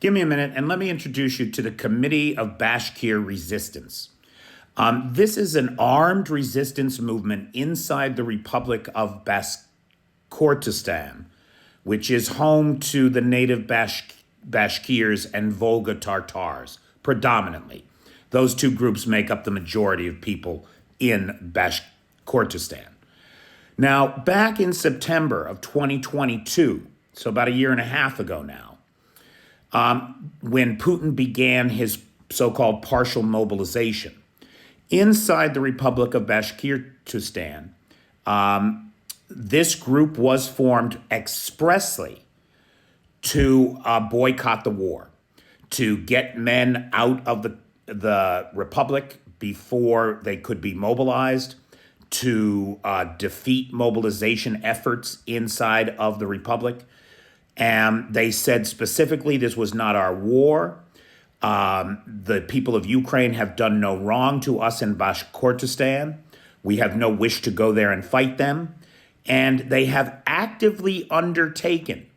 Give me a minute and let me introduce you to the Committee of Bashkir Resistance. This is an armed resistance movement inside the Republic of Bashkortostan, which is home to the native Bashkirs and Volga Tatars, predominantly. Those two groups make up the majority of people in Bashkortostan. Now, back in September of 2022, so about a year and a half ago now, when Putin began his so-called partial mobilization, inside the Republic of Bashkortostan, this group was formed expressly to boycott the war, to get men out of the Republic before they could be mobilized, to defeat mobilization efforts inside of the Republic. And they said specifically this was not our war. The people of Ukraine have done no wrong to us in Bashkortostan. We have no wish to go there and fight them. And they have actively undertaken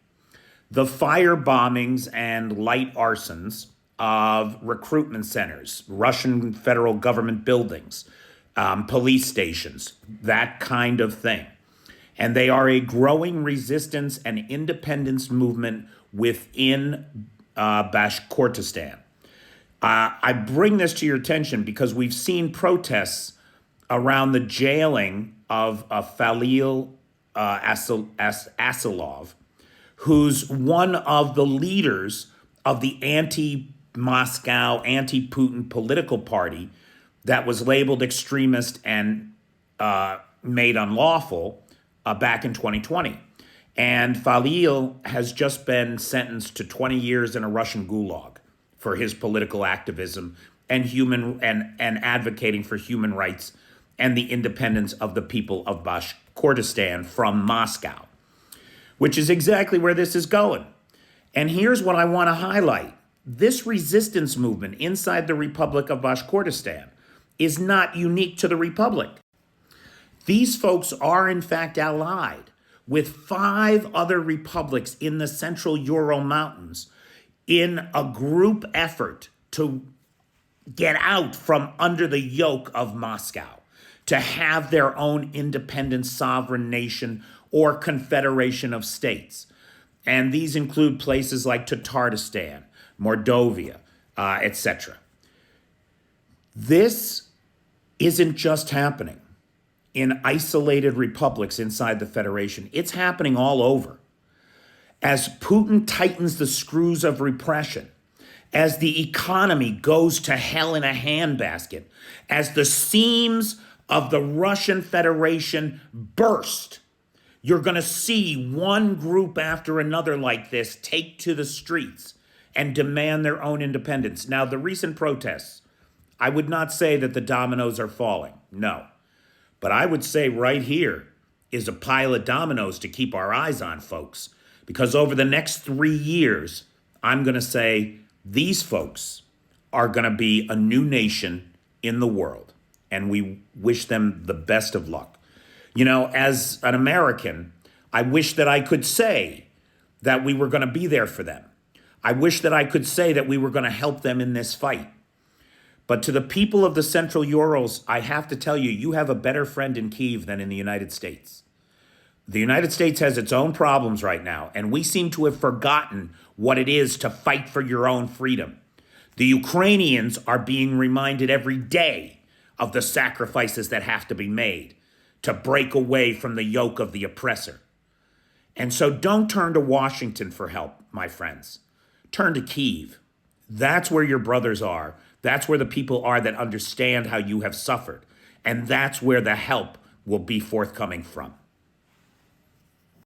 the fire bombings and light arsons of recruitment centers, Russian federal government buildings, police stations, that kind of thing. And they are a growing resistance and independence movement within Bashkortostan. I bring this to your attention because we've seen protests around the jailing of Falil Asilov, who's one of the leaders of the anti-Moscow, anti-Putin political party that was labeled extremist and made unlawful back in 2020. And Falil has just been sentenced to 20 years in a Russian gulag for his political activism and advocating for human rights and the independence of the people of Bashkortostan from Moscow, which is exactly where this is going. And here's what I want to highlight. This resistance movement inside the Republic of Bashkortostan is not unique to the Republic. These folks are, in fact, allied with 5 other republics in the central Ural Mountains in a group effort to get out from under the yoke of Moscow, to have their own independent sovereign nation or confederation of states. And these include places like Tatarstan, Mordovia, etc. This isn't just happening in isolated republics inside the Federation. It's happening all over. As Putin tightens the screws of repression, as the economy goes to hell in a handbasket, as the seams of the Russian Federation burst, you're going to see one group after another like this take to the streets and demand their own independence. Now, the recent protests, I would not say that the dominoes are falling. No. But I would say right here is a pile of dominoes to keep our eyes on, folks. Because over the next 3 years, I'm going to say these folks are going to be a new nation in the world. And we wish them the best of luck. You know, as an American, I wish that I could say that we were going to be there for them. I wish that I could say that we were going to help them in this fight. But to the people of the Central Urals, I have to tell you, you have a better friend in Kyiv than in the United States. The United States has its own problems right now, and we seem to have forgotten what it is to fight for your own freedom. The Ukrainians are being reminded every day of the sacrifices that have to be made to break away from the yoke of the oppressor. And so don't turn to Washington for help, my friends. Turn to Kyiv. That's where your brothers are. That's where the people are that understand how you have suffered. And that's where the help will be forthcoming from.